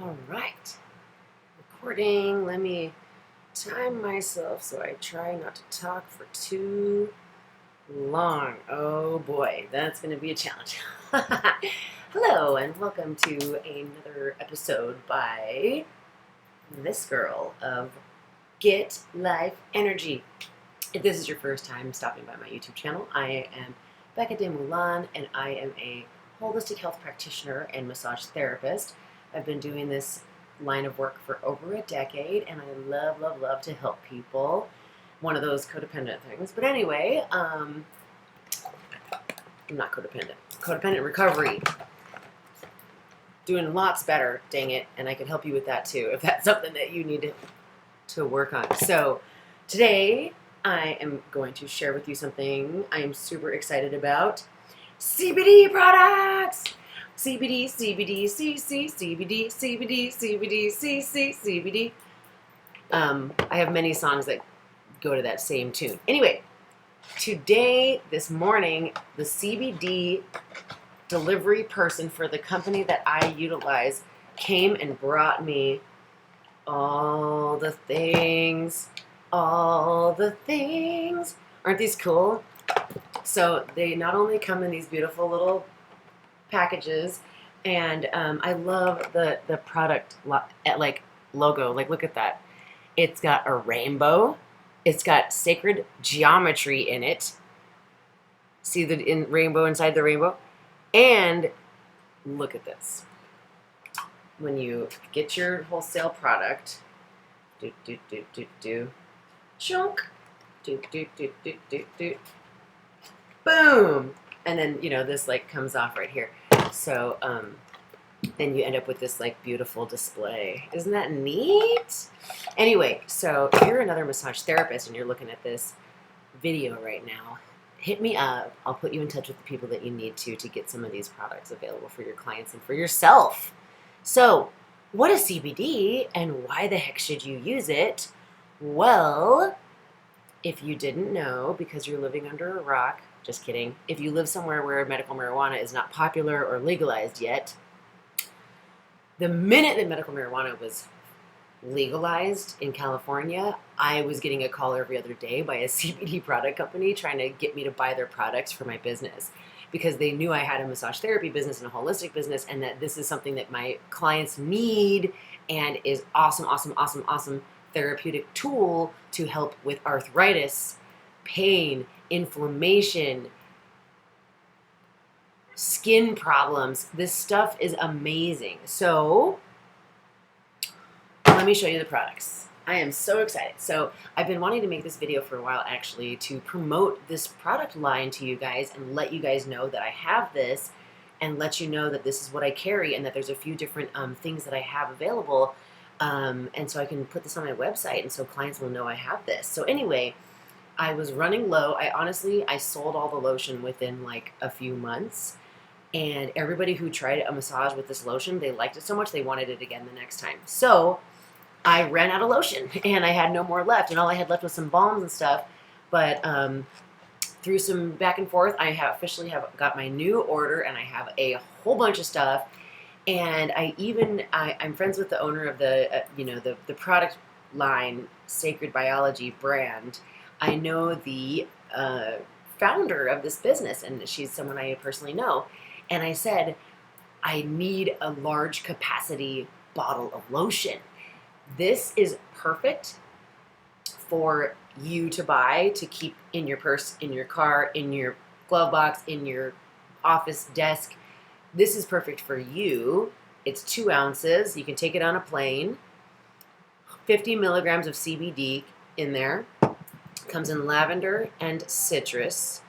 All right, recording. Let me time myself so I try not to talk for too long. Oh boy, that's going to be a challenge. Hello, and welcome to another episode by this girl of Get Life Energy. If this is your first time stopping by my YouTube channel, I am Becca de Moulin, and I am a holistic health practitioner and massage therapist. I've been doing this line of work for over a decade, and I love, love, love to help people. One of those codependent things. But anyway, I'm not codependent. Codependent recovery. Doing lots better, dang it, and I can help you with that too, if that's something that you need to work on. So today, I am going to share with you something I am super excited about. CBD products! CBD, CBD, CC, CBD, CBD, CBD, CC, CBD. I have many songs that go to that same tune. Anyway, today, this morning, the CBD delivery person for the company that I utilize came and brought me all the things. All the things. Aren't these cool? So they not only come in these beautiful little packages, and I love the product logo. Like, look at that. It's got a rainbow. It's got sacred geometry in it. See the rainbow inside the rainbow? And look at this. When you get your wholesale product, chunk, boom, and then this comes off right here. So then you end up with this beautiful display. Isn't that neat? Anyway, so if you're another massage therapist and you're looking at this video right now, hit me up. I'll put you in touch with the people that you need to get some of these products available for your clients and for yourself. So, what is CBD and why the heck should you use it? Well, if you didn't know because you're living under a rock, just kidding. If you live somewhere where medical marijuana is not popular or legalized yet, the minute that medical marijuana was legalized in California, I was getting a call every other day by a CBD product company trying to get me to buy their products for my business because they knew I had a massage therapy business and a holistic business, and that this is something that my clients need and is awesome, awesome, awesome, awesome therapeutic tool to help with arthritis, pain, inflammation, skin problems. This stuff is amazing. So let me show you the products. I am so excited. So I've been wanting to make this video for a while, actually, to promote this product line to you guys and let you guys know that I have this and let you know that this is what I carry and that there's a few different things that I have available. And so I can put this on my website and so clients will know I have this. So anyway, I was running low. I sold all the lotion within a few months. And everybody who tried a massage with this lotion, they liked it so much they wanted it again the next time. So I ran out of lotion and I had no more left. And all I had left was some balms and stuff. But through some back and forth, I have officially got my new order and I have a whole bunch of stuff. And I'm friends with the owner of the product line, Sacred Biology brand. I know the founder of this business, and she's someone I personally know. And I said, I need a large capacity bottle of lotion. This is perfect for you to buy to keep in your purse, in your car, in your glove box, in your office desk. This is perfect for you. It's 2 ounces. You can take it on a plane. 50 milligrams of CBD in there. Comes in lavender and citrus.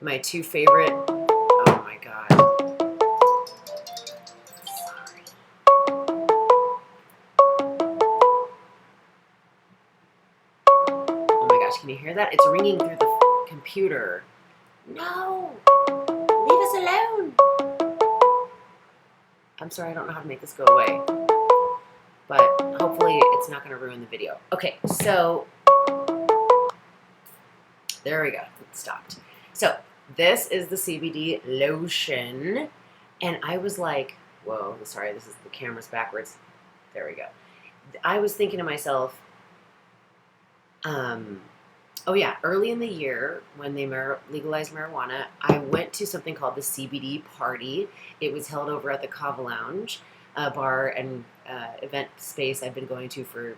My 2 favorite. Oh my God. Sorry. Oh my gosh, can you hear that? It's ringing through the computer. No! Leave us alone! I'm sorry, I don't know how to make this go away. But hopefully it's not going to ruin the video. Okay, so there we go. It stopped. So this is the CBD lotion. And I was like, whoa, sorry, this is the camera's backwards. There we go. I was thinking to myself, oh yeah, early in the year when they legalized marijuana, I went to something called the CBD party. It was held over at the Kava Lounge, a bar and event space I've been going to for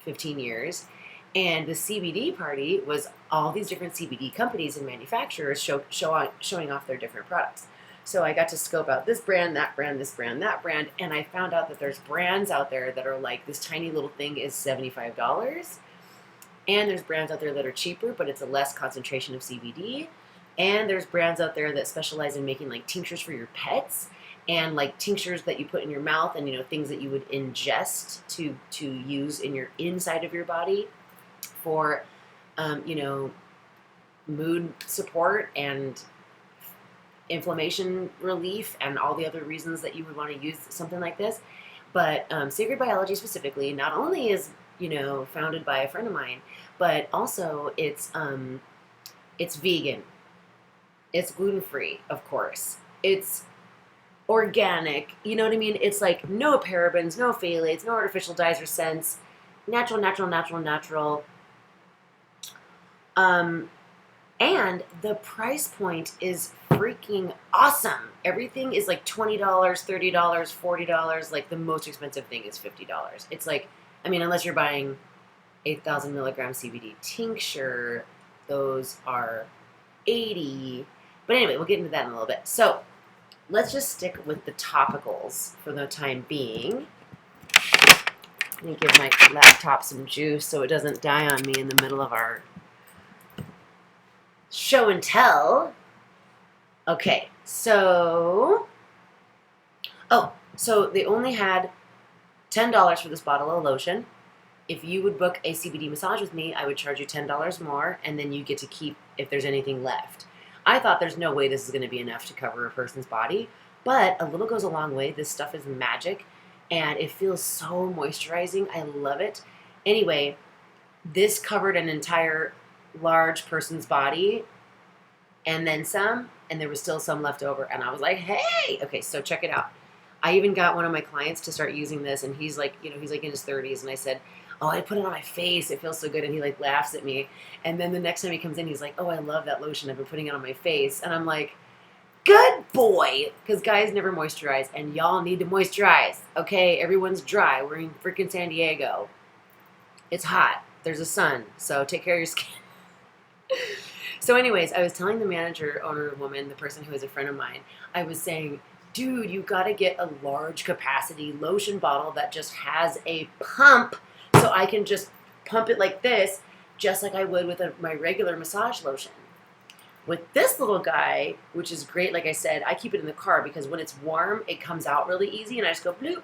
15 years. And the CBD party was all these different CBD companies and manufacturers showing off their different products. So I got to scope out this brand, that brand, this brand, that brand, and I found out that there's brands out there that are like, this tiny little thing is $75. And there's brands out there that are cheaper, but it's a less concentration of CBD. And there's brands out there that specialize in making like tinctures for your pets, and like tinctures that you put in your mouth, and things that you would ingest to use in your inside of your body for mood support and inflammation relief and all the other reasons that you would want to use something like this. But Sacred Biology specifically not only is founded by a friend of mine, but also it's vegan, it's gluten-free, of course, it's organic, you know what I mean? It's like no parabens, no phthalates, no artificial dyes or scents, natural. And the price point is freaking awesome. Everything is like $20, $30, $40. Like the most expensive thing is $50. It's like, unless you're buying 8,000 milligram CBD tincture, those are $80. But anyway, we'll get into that in a little bit. So let's just stick with the topicals for the time being. Let me give my laptop some juice so it doesn't die on me in the middle of our show and tell. Okay, so they only had $10 for this bottle of lotion. If you would book a CBD massage with me, I would charge you $10 more, and then you get to keep if there's anything left. I thought there's no way this is going to be enough to cover a person's body, but a little goes a long way. This stuff is magic, and it feels so moisturizing. I love it. Anyway, this covered an entire large person's body and then some, and there was still some left over, and I was like, hey, okay, so check it out. I even got one of my clients to start using this, and he's like in his 30s, and I said, oh, I put it on my face, it feels so good, and he like laughs at me, and then the next time he comes in, he's like, oh, I love that lotion, I've been putting it on my face, and I'm like, good boy, because guys never moisturize, and y'all need to moisturize, okay? Everyone's dry. We're in freaking San Diego. It's hot. There's a sun, so take care of your skin. So anyways, I was telling the manager, owner woman, the person who is a friend of mine, I was saying, dude, you got to get a large capacity lotion bottle that just has a pump so I can just pump it like this, just like I would with my regular massage lotion. With this little guy, which is great, like I said, I keep it in the car because when it's warm, it comes out really easy and I just go bloop.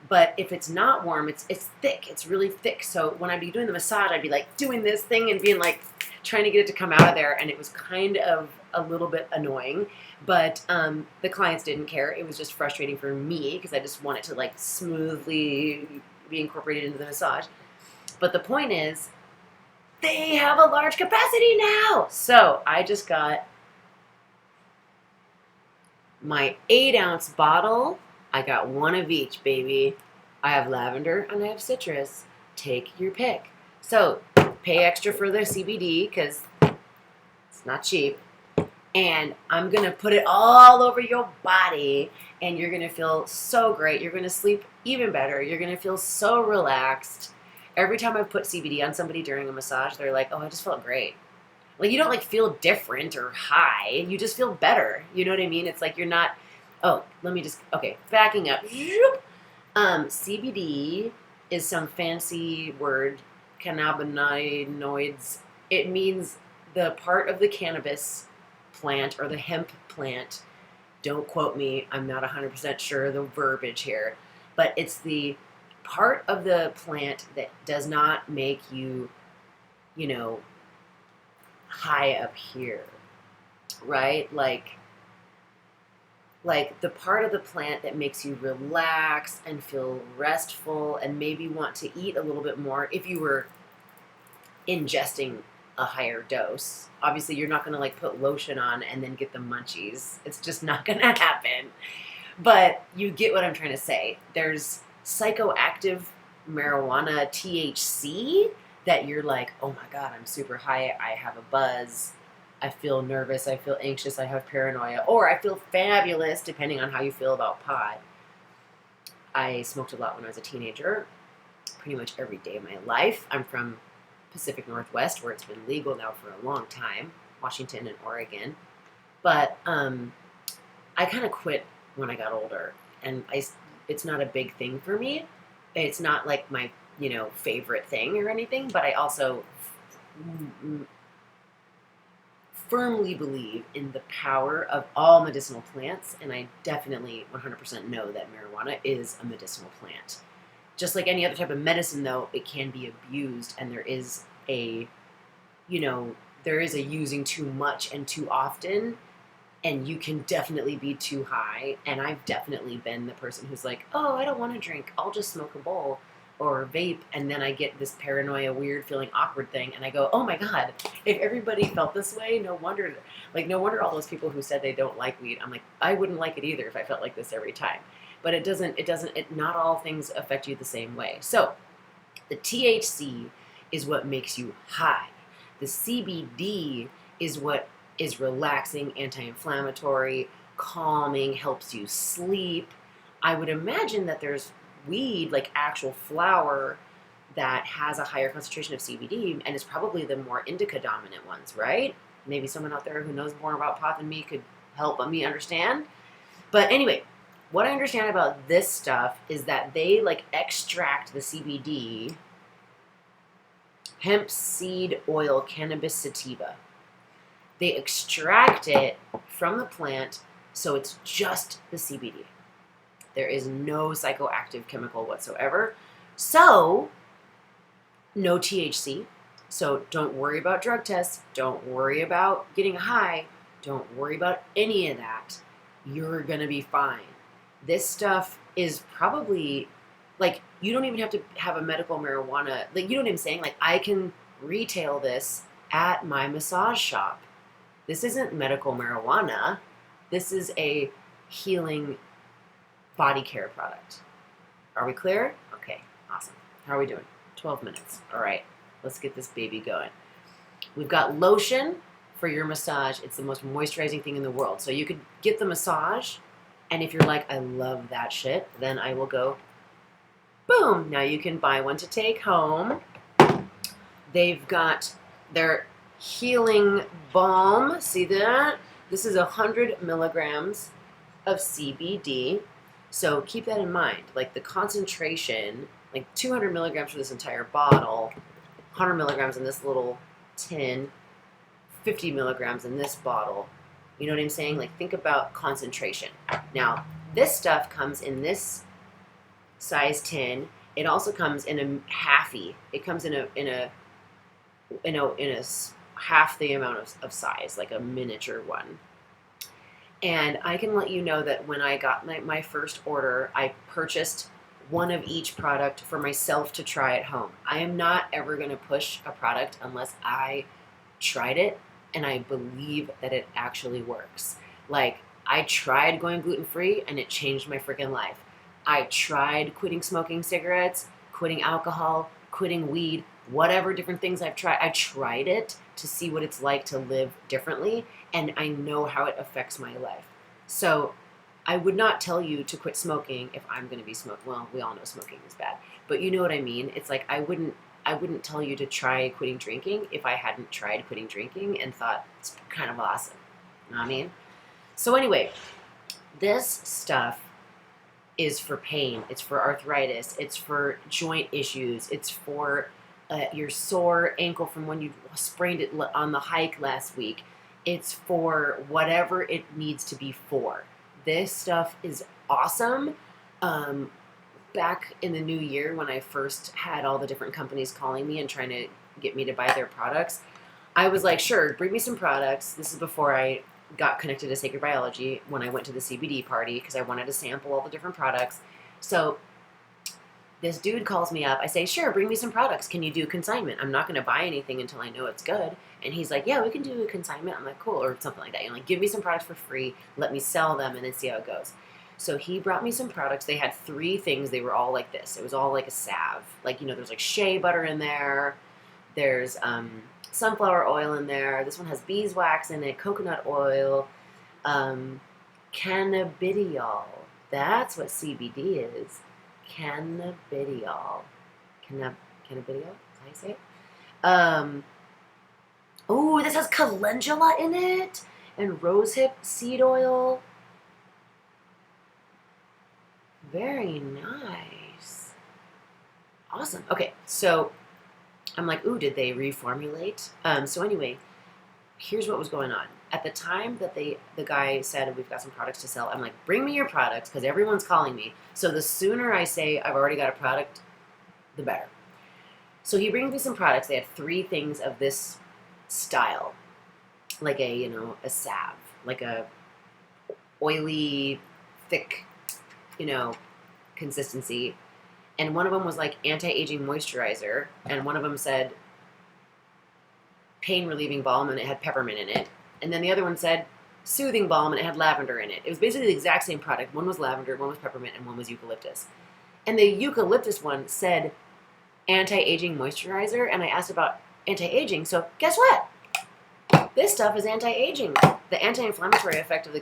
But if it's not warm, it's thick. It's really thick. So when I'd be doing the massage, I'd be like doing this thing and being like trying to get it to come out of there. And it was kind of a little bit annoying. But the clients didn't care. It was just frustrating for me because I just want it to like smoothly be incorporated into the massage. But the point is, they have a large capacity now. So I just got my 8-ounce bottle. I got one of each, baby. I have lavender and I have citrus. Take your pick. So pay extra for the CBD because it's not cheap. And I'm going to put it all over your body and you're going to feel so great. You're going to sleep even better. You're going to feel so relaxed. Every time I've put CBD on somebody during a massage, they're like, oh, I just felt great. Like, you don't like feel different or high. You just feel better. You know what I mean? It's like you're not, backing up. CBD is some fancy word, cannabinoids. It means the part of the cannabis plant or the hemp plant. Don't quote me. I'm not 100% sure the verbiage here. But it's the part of the plant that does not make you, high up here, right? Like the part of the plant that makes you relax and feel restful and maybe want to eat a little bit more if you were ingesting a higher dose. Obviously, you're not going to like put lotion on and then get the munchies. It's just not going to happen. But you get what I'm trying to say. There's psychoactive marijuana THC that you're like, oh my God, I'm super high. I have a buzz. I feel nervous. I feel anxious. I have paranoia. Or I feel fabulous, depending on how you feel about pot. I smoked a lot when I was a teenager, pretty much every day of my life. I'm from Pacific Northwest, where it's been legal now for a long time, Washington and Oregon. But I kind of quit when I got older, and it's not a big thing for me. It's not like my, favorite thing or anything, but I also firmly believe in the power of all medicinal plants, and I definitely 100% know that marijuana is a medicinal plant. Just like any other type of medicine, though, it can be abused, and there is a using too much and too often, and you can definitely be too high. And I've definitely been the person who's like, oh, I don't want to drink, I'll just smoke a bowl or vape, and then I get this paranoia, weird feeling, awkward thing, and I go, oh my God, if everybody felt this way, no wonder all those people who said they don't like weed. I'm like, I wouldn't like it either if I felt like this every time. But not all things affect you the same way. So the THC is what makes you high. The CBD is what is relaxing, anti-inflammatory, calming, helps you sleep. I would imagine that there's weed, like actual flower, that has a higher concentration of CBD, and is probably the more indica dominant ones, right? Maybe someone out there who knows more about pot than me could help me understand. But anyway, what I understand about this stuff is that they extract the CBD, hemp seed oil, cannabis sativa. They extract it from the plant, so it's just the CBD. There is no psychoactive chemical whatsoever. So, no THC. So don't worry about drug tests. Don't worry about getting high. Don't worry about any of that. You're going to be fine. This stuff is probably, you don't even have to have a medical marijuana. You know what I'm saying? I can retail this at my massage shop. This isn't medical marijuana. This is a healing body care product. Are we clear? Okay, awesome. How are we doing? 12 minutes. All right, let's get this baby going. We've got lotion for your massage. It's the most moisturizing thing in the world. So you could get the massage, and if you're like, I love that shit, then I will go, boom. Now you can buy one to take home. They've got their healing balm. See that? This is 100 milligrams of CBD. So keep that in mind. The concentration, 200 milligrams for this entire bottle, 100 milligrams in this little tin, 50 milligrams in this bottle. You know what I'm saying? Think about concentration. Now, this stuff comes in this size tin. It also comes in a halfie. It comes in a half the amount of size, like a miniature one. And I can let you know that when I got my first order, I purchased one of each product for myself to try at home. I am not ever going to push a product unless I tried it and I believe that it actually works. I tried going gluten-free and it changed my freaking life. I tried quitting smoking cigarettes, quitting alcohol, quitting weed, whatever different things I've tried. I tried it to see what it's like to live differently, and I know how it affects my life. So I would not tell you to quit smoking if I'm going to be smoking. Well, we all know smoking is bad, but you know what I mean? It's I wouldn't tell you to try quitting drinking if I hadn't tried quitting drinking and thought it's kind of awesome. You know what I mean? So anyway, this stuff is for pain. It's for arthritis. It's for joint issues. It's for your sore ankle from when you sprained it on the hike last week. It's for whatever it needs to be for. This stuff is awesome. Back in the new year when I first had all the different companies calling me and trying to get me to buy their products, I was like, sure, bring me some products. This is before I got connected to Sacred Biology, when I went to the CBD party, because I wanted to sample all the different products. So this dude calls me up. I say, sure, bring me some products. Can you do consignment? I'm not going to buy anything until I know it's good. And he's like, yeah, we can do a consignment. I'm like, cool, or something like that. Give me some products for free. Let me sell them and then see how it goes. So he brought me some products. They had 3 things. They were all like this. It was all like a salve. Like, you know, there's like shea butter in there. There's sunflower oil in there. This one has beeswax in it, coconut oil, cannabidiol. That's what CBD is. Cannabidiol. Cannabidiol? Is that how you say it? Oh, this has calendula in it and rosehip seed oil. Very nice. Awesome. Okay, so I'm like, ooh, did they reformulate? So anyway, here's what was going on. At the time that the guy said, we've got some products to sell, I'm like, bring me your products, because everyone's calling me. So the sooner I say I've already got a product, the better. So he brings me some products. They had 3 things of this style, like a, you know, a salve, like a oily, thick, you know, consistency. And one of them was like anti-aging moisturizer, and one of them said pain relieving balm, and it had peppermint in it. And then the other one said soothing balm, and it had lavender in it. It was basically the exact same product. One was lavender, one was peppermint, and one was eucalyptus. And the eucalyptus one said anti-aging moisturizer, and I asked about anti-aging. So guess what? This stuff is anti-aging. The anti-inflammatory effect of the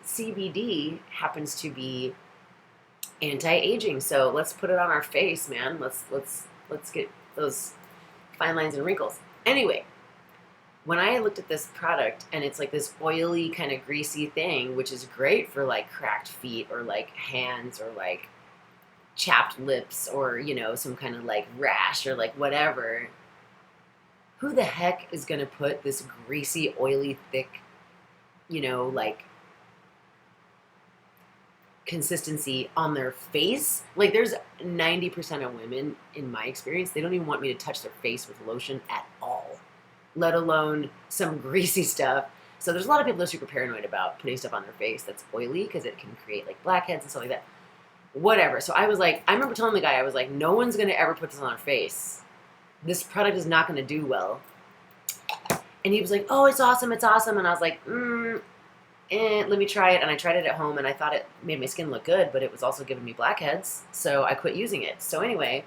CBD happens to be anti-aging. So let's put it on our face, man. Let's get those fine lines and wrinkles. Anyway, when I looked at this product, and it's like this oily kind of greasy thing, which is great for like cracked feet or like hands or like chapped lips or, you know, some kind of like rash or like whatever. Who the heck is going to put this greasy, oily, thick, you know, like consistency on their face? Like, there's 90% of women, in my experience, they don't even want me to touch their face with lotion at all, let alone some greasy stuff. So there's a lot of people that are super paranoid about putting stuff on their face that's oily because it can create like blackheads and stuff like that. Whatever. So I was like, I remember telling the guy, I was like, no one's going to ever put this on their face. This product is not going to do well. And he was like, oh, it's awesome, it's awesome. And I was like, let me try it. And I tried it at home, and I thought it made my skin look good, but it was also giving me blackheads. So I quit using it. So anyway,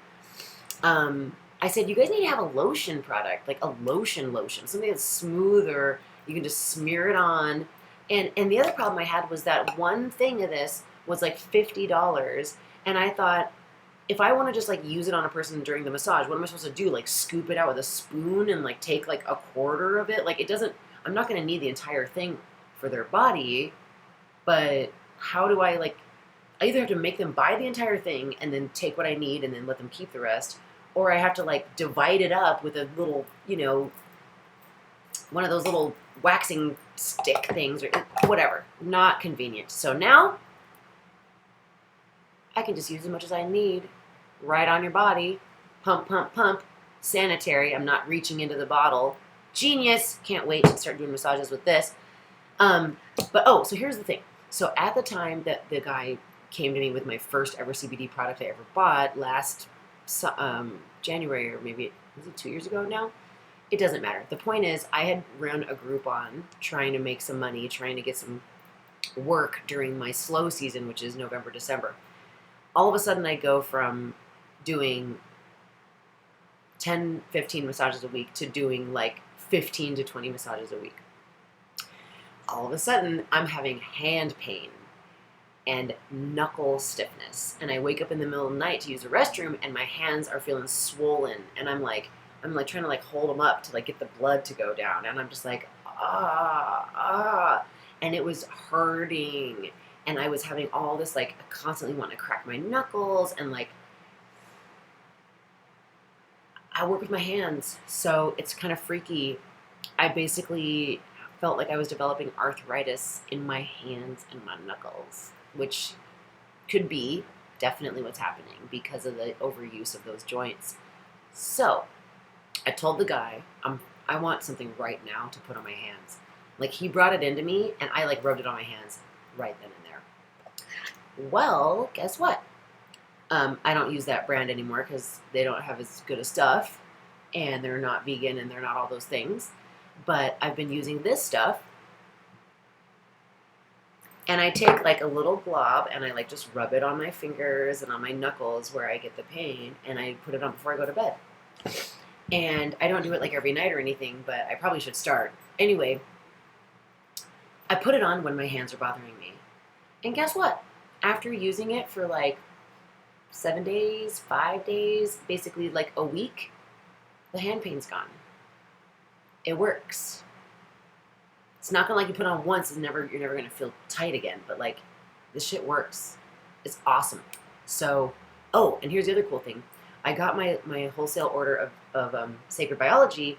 I said, you guys need to have a lotion product, like a lotion, something that's smoother. You can just smear it on. And the other problem I had was that one thing of this was like $50. And I thought, if I want to just like use it on a person during the massage, what am I supposed to do? Like scoop it out with a spoon and like take like a quarter of it? Like, it doesn't, I'm not going to need the entire thing for their body, but how do I like, I either have to make them buy the entire thing and then take what I need and then let them keep the rest, or I have to like divide it up with a little, you know, one of those little waxing stick things or whatever. Not convenient. So now I can just use as much as I need right on your body. Pump, pump, pump. Sanitary. I'm not reaching into the bottle. Genius. Can't wait to start doing massages with this. So here's the thing. So at the time that the guy came to me with my first ever CBD product I ever bought last January, or maybe, was it 2 years ago now? It doesn't matter. The point is, I had run a Groupon trying to make some money, trying to get some work during my slow season, which is November, December. All of a sudden, I go from doing 10, 15 massages a week to doing like 15 to 20 massages a week. All of a sudden, I'm having hand pain and knuckle stiffness. And I wake up in the middle of the night to use the restroom, and my hands are feeling swollen. And I'm like trying to like hold them up to like get the blood to go down. And I'm just like, and it was hurting. And I was having all this, like, constantly wanting to crack my knuckles, and, like, I work with my hands, so it's kind of freaky. I basically felt like I was developing arthritis in my hands and my knuckles, which could be definitely what's happening because of the overuse of those joints. So I told the guy, I want something right now to put on my hands. Like, he brought it into me, and I, like, rubbed it on my hands right then and there. Well, guess what? I don't use that brand anymore because they don't have as good of stuff, and they're not vegan, and they're not all those things. But I've been using this stuff, And I take like a little glob and I like just rub it on my fingers and on my knuckles where I get the pain, and I put it on before I go to bed. And I don't do it like every night or anything, but I probably should start. Anyway, I put it on when my hands are bothering me. And guess what? After using it for like 7 days, 5 days, basically like a week, the hand pain's gone. It works. It's not gonna like you put it on once and you're never gonna feel tight again, but like this shit works. It's awesome. So, oh, and here's the other cool thing. I got my wholesale order of Sacred Biology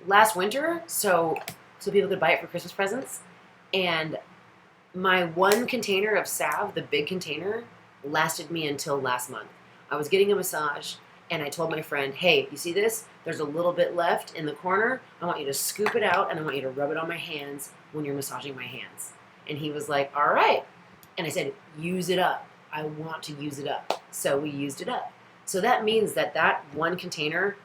last winter, so people could buy it for Christmas presents. And my one container of salve, the big container, lasted me until last month. I was getting a massage, and I told my friend, hey, you see this? There's a little bit left in the corner. I want you to scoop it out, and I want you to rub it on my hands when you're massaging my hands. And he was like, all right. And I said, use it up. I want to use it up. So we used it up. So that means that one container,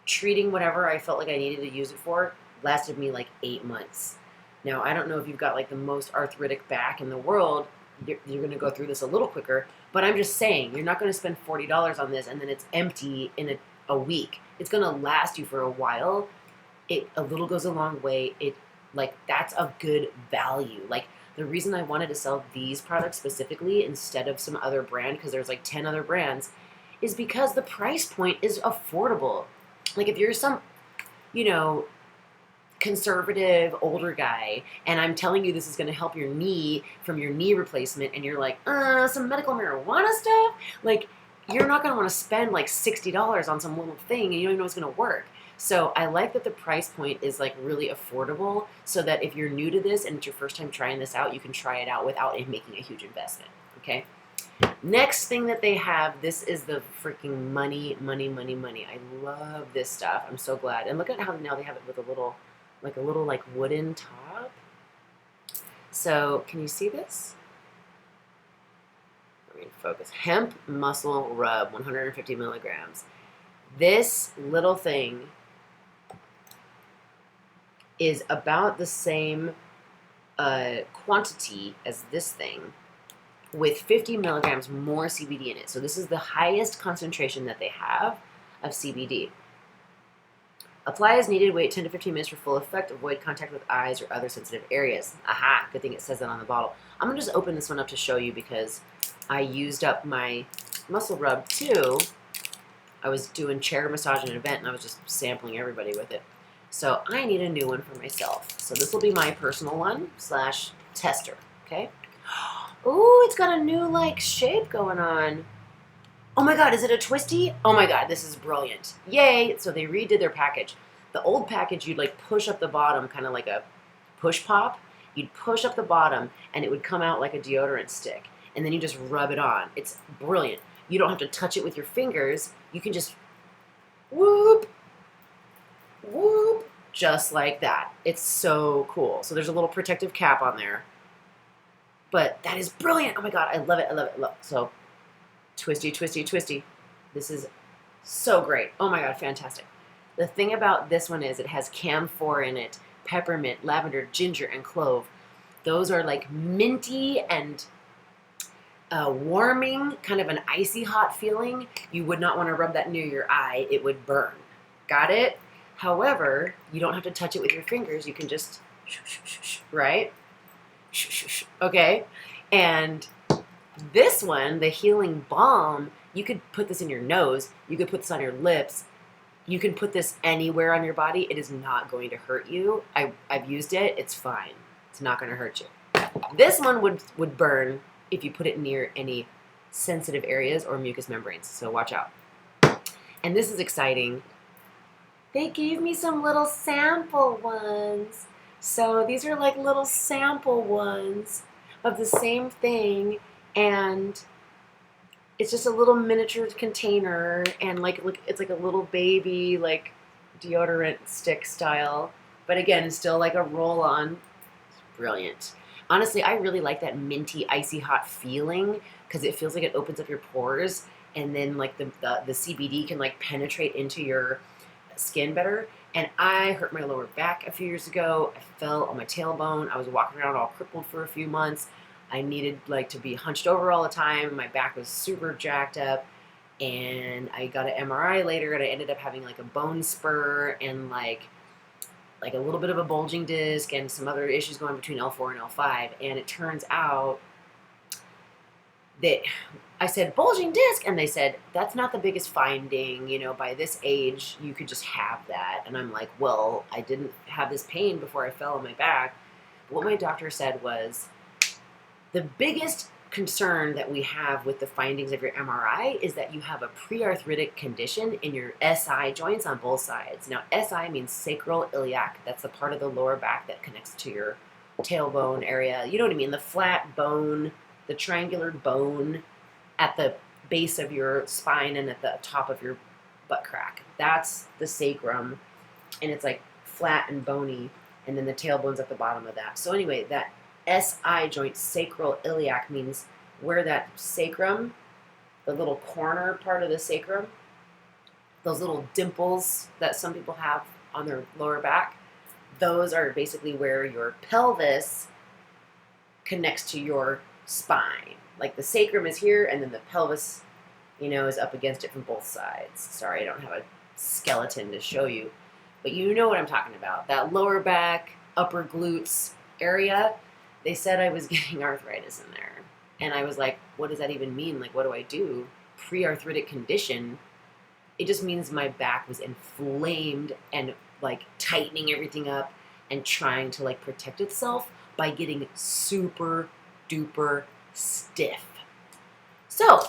treating whatever I felt like I needed to use it for, lasted me like 8 months. Now, I don't know if you've got like the most arthritic back in the world, you're going to go through this a little quicker, but I'm just saying, you're not going to spend $40 on this and then it's empty in a week. It's going to last you for a while. A little goes a long way. That's a good value. Like, the reason I wanted to sell these products specifically instead of some other brand, because there's like 10 other brands, is because the price point is affordable. Like, if you're some, conservative older guy and I'm telling you this is going to help your knee from your knee replacement, and you're like, some medical marijuana stuff, like, you're not going to want to spend like $60 on some little thing and you don't even know it's going to work. So I like that the price point is like really affordable, so that if you're new to this and it's your first time trying this out, you can try it out without it making a huge investment. Okay. Next thing that they have, this is the freaking money. I love this stuff. I'm so glad. And look at how now they have it with a little wooden top. So can you see this? Let me focus. Hemp muscle rub, 150 milligrams. This little thing is about the same quantity as this thing, with 50 milligrams more CBD in it. So this is the highest concentration that they have of CBD. Apply as needed, wait 10 to 15 minutes for full effect, avoid contact with eyes or other sensitive areas. Aha, good thing it says that on the bottle. I'm going to just open this one up to show you because I used up my muscle rub too. I was doing chair massage at an event and I was just sampling everybody with it. So I need a new one for myself. So this will be my personal one / tester, okay? Ooh, it's got a new like shape going on. Oh my God, is it a twisty? Oh my God, this is brilliant. Yay. So they redid their package. The old package, you'd like push up the bottom, kind of like a push pop. You'd push up the bottom and it would come out like a deodorant stick. And then you just rub it on. It's brilliant. You don't have to touch it with your fingers. You can just whoop, whoop, just like that. It's so cool. So there's a little protective cap on there. But that is brilliant. Oh my God, I love it, I love it, I love it. So twisty, twisty, twisty. This is so great. Oh my God, fantastic. The thing about this one is it has camphor in it, peppermint, lavender, ginger, and clove. Those are like minty and warming, kind of an icy hot feeling. You would not want to rub that near your eye. It would burn. Got it? However, you don't have to touch it with your fingers. You can just, right? Okay? And this one, the healing balm, you could put this in your nose. You could put this on your lips. You can put this anywhere on your body. It is not going to hurt you. I've used it. It's fine. It's not going to hurt you. This one would burn if you put it near any sensitive areas or mucous membranes. So watch out. And this is exciting. They gave me some little sample ones. So these are like little sample ones of the same thing. And it's just a little miniature container, and like it's like a little baby like deodorant stick style, but again, still like a roll-on. Brilliant. Honestly, I really like that minty, icy hot feeling because it feels like it opens up your pores, and then like the CBD can like penetrate into your skin better. And I hurt my lower back a few years ago. I fell on my tailbone. I was walking around all crippled for a few months. I needed like to be hunched over all the time. My back was super jacked up. And I got an MRI later, and I ended up having like a bone spur and like a little bit of a bulging disc and some other issues going between L4 and L5. And it turns out that I said bulging disc, and they said that's not the biggest finding. You know, by this age, you could just have that. And I'm like, well, I didn't have this pain before I fell on my back. But what my doctor said was the biggest concern that we have with the findings of your MRI is that you have a pre-arthritic condition in your SI joints on both sides. Now, SI means sacral iliac. That's the part of the lower back that connects to your tailbone area. You know what I mean? The flat bone, the triangular bone at the base of your spine and at the top of your butt crack. That's the sacrum, and it's like flat and bony, and then the tailbone's at the bottom of that. So anyway, that SI joint, sacral iliac, means where that sacrum, the little corner part of the sacrum, those little dimples that some people have on their lower back, those are basically where your pelvis connects to your spine. Like the sacrum is here, and then the pelvis, you know, is up against it from both sides. Sorry, I don't have a skeleton to show you, but you know what I'm talking about. That lower back, upper glutes area. They said I was getting arthritis in there. And I was like, what does that even mean? Like, what do I do? Pre-arthritic condition. It just means my back was inflamed and like tightening everything up and trying to like protect itself by getting super duper stiff. So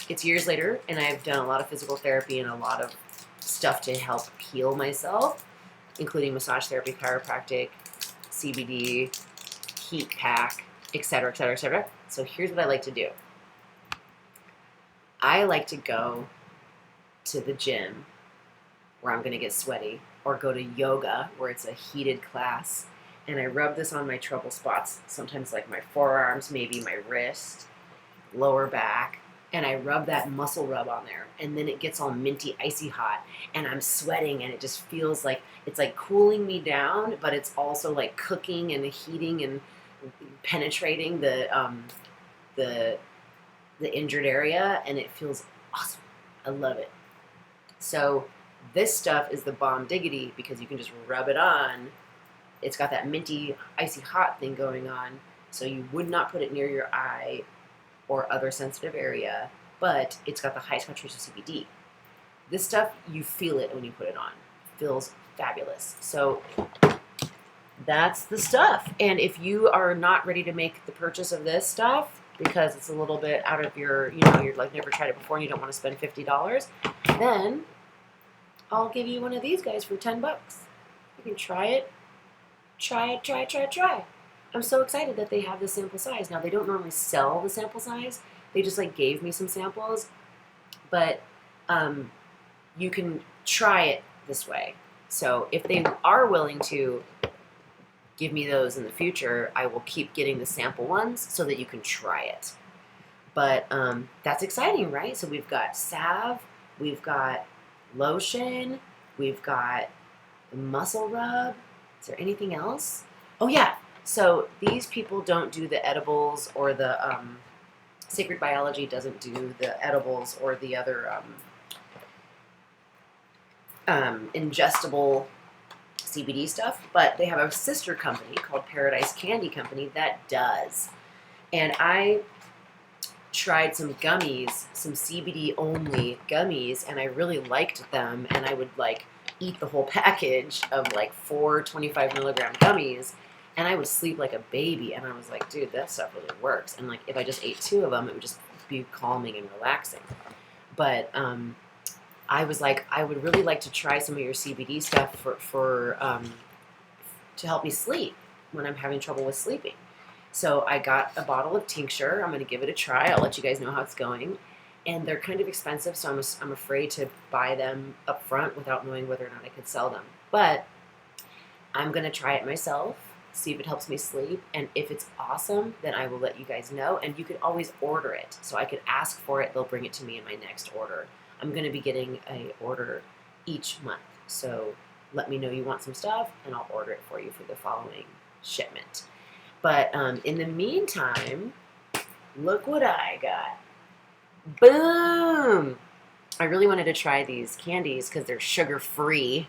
it's years later, and I've done a lot of physical therapy and a lot of stuff to help heal myself, including massage therapy, chiropractic, CBD, heat pack, etc., etc., etc. So here's what I like to do. I like to go to the gym where I'm going to get sweaty, or go to yoga where it's a heated class, and I rub this on my trouble spots, sometimes like my forearms, maybe my wrist, lower back, and I rub that muscle rub on there, and then it gets all minty, icy hot, and I'm sweating, and it just feels like it's like cooling me down, but it's also like cooking and heating and penetrating the injured area, and it feels awesome. I love it. So this stuff is the bomb diggity because you can just rub it on. It's got that minty, icy hot thing going on, so you would not put it near your eye or other sensitive area, but it's got the highest concentration of CBD. This stuff, you feel it when you put it on. It feels fabulous. So that's the stuff. And if you are not ready to make the purchase of this stuff because it's a little bit out of your, you know, you're like never tried it before and you don't want to spend $50, then I'll give you one of these guys for $10. You can try it. Try. I'm so excited that they have the sample size. Now, they don't normally sell the sample size. They just like gave me some samples, but you can try it this way. So if they are willing to give me those in the future, I will keep getting the sample ones so that you can try it. But that's exciting, right? So we've got salve, we've got lotion, we've got the muscle rub. Is there anything else? Oh yeah, so these people don't do the edibles, or the Sacred Biology doesn't do the edibles or the other ingestible CBD stuff, but they have a sister company called Paradise Candy Company that does. And I tried some gummies, some CBD only gummies, and I really liked them, and I would like eat the whole package of like 4 25 milligram gummies, and I would sleep like a baby. And I was like, dude, that stuff really works. And like if I just ate 2 of them, it would just be calming and relaxing. But I was like, I would really like to try some of your CBD stuff for to help me sleep when I'm having trouble with sleeping. So I got a bottle of tincture. I'm going to give it a try. I'll let you guys know how it's going. And they're kind of expensive, so I'm afraid to buy them up front without knowing whether or not I could sell them. But I'm going to try it myself, see if it helps me sleep. And if it's awesome, then I will let you guys know. And you could always order it. So I could ask for it. They'll bring it to me in my next order. I'm going to be getting an order each month. So let me know you want some stuff, and I'll order it for you for the following shipment. But in the meantime, look what I got. Boom! I really wanted to try these candies because they're sugar-free,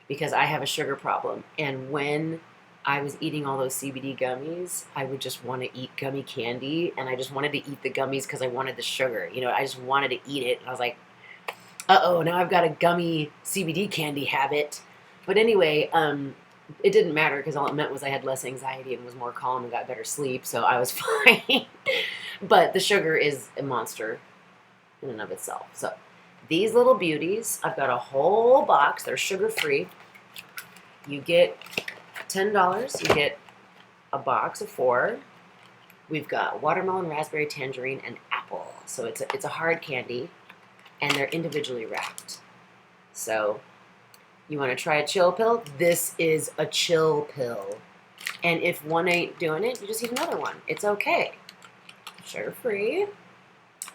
because I have a sugar problem. And when I was eating all those CBD gummies, I would just want to eat gummy candy, and I just wanted to eat the gummies because I wanted the sugar. You know, I just wanted to eat it. And I was like, uh-oh, now I've got a gummy CBD candy habit. But anyway, it didn't matter because all it meant was I had less anxiety and was more calm and got better sleep, so I was fine. But the sugar is a monster in and of itself. So these little beauties, I've got a whole box. They're sugar-free. You get $10. You get a box of 4. We've got watermelon, raspberry, tangerine, and apple. So it's a hard candy, and they're individually wrapped. So you want to try a chill pill? This is a chill pill. And if one ain't doing it, you just eat another one. It's okay. Sugar-free.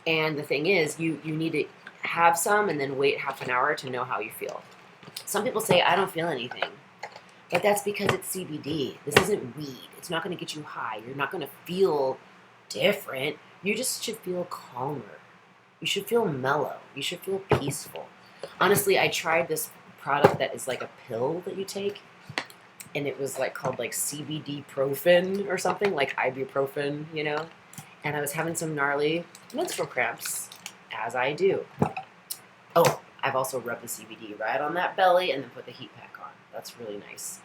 And the thing is, you need to have some and then wait half an hour to know how you feel. Some people say, I don't feel anything. But that's because it's CBD. This isn't weed. It's not going to get you high. You're not going to feel different. You just should feel calmer. You should feel mellow. You should feel peaceful. Honestly, I tried this product that is like a pill that you take, and it was like called like CBD Profen or something, like ibuprofen, you know. And I was having some gnarly menstrual cramps, as I do. Oh, I've also rubbed the CBD right on that belly and then put the heat pack on. That's really nice.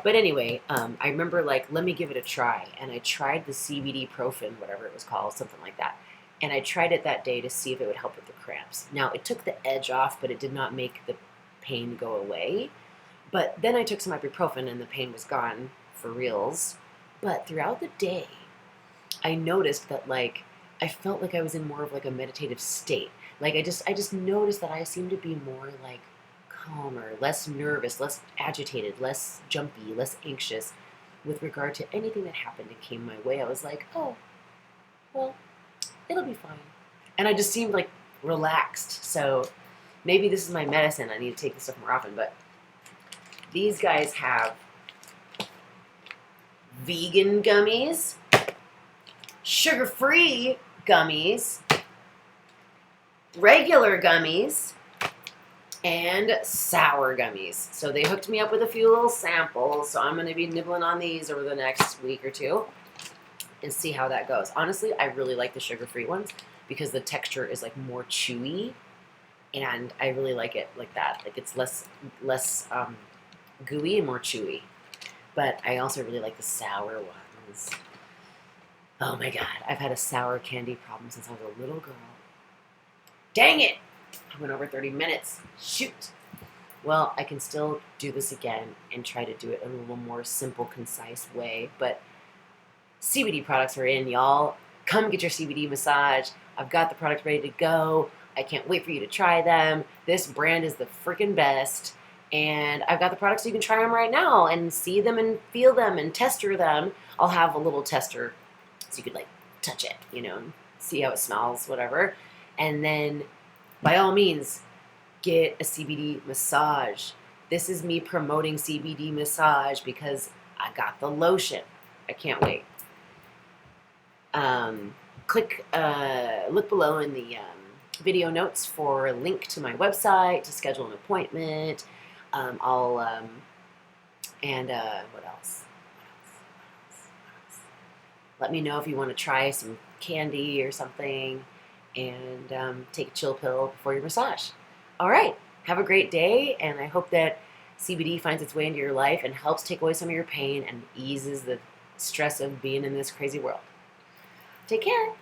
But anyway, I remember like, let me give it a try. And I tried the CBD Profen, whatever it was called, something like that. And I tried it that day to see if it would help with the cramps. Now, it took the edge off, but it did not make the pain go away. But then I took some ibuprofen and the pain was gone for reals. But throughout the day, I noticed that like, I felt like I was in more of like a meditative state. Like I just noticed that I seemed to be more like calmer, less nervous, less agitated, less jumpy, less anxious with regard to anything that happened and came my way. I was like, oh, well, it'll be fine. And I just seemed like relaxed. So maybe this is my medicine. I need to take this stuff more often. But these guys have vegan gummies, sugar-free gummies, regular gummies, and sour gummies. So they hooked me up with a few little samples, so I'm going to be nibbling on these over the next week or two and see how that goes. Honestly, I really like the sugar-free ones because the texture is like more chewy, and I really like it like that. Like it's less gooey and more chewy. But I also really like the sour ones. Oh my God, I've had a sour candy problem since I was a little girl. Dang it! I went over 30 minutes. Shoot! Well, I can still do this again and try to do it in a little more simple, concise way. But CBD products are in, y'all. Come get your CBD massage. I've got the product ready to go. I can't wait for you to try them. This brand is the freaking best. And I've got the products so you can try them right now and see them and feel them and tester them. I'll have a little tester so you could like touch it, you know, see how it smells, whatever. And then by all means, get a CBD massage. This is me promoting CBD massage because I got the lotion. I can't wait. Look below in the video notes for a link to my website to schedule an appointment. What else? Let me know if you want to try some candy or something, and take a chill pill before your massage. All right. Have a great day, and I hope that CBD finds its way into your life and helps take away some of your pain and eases the stress of being in this crazy world. Take care.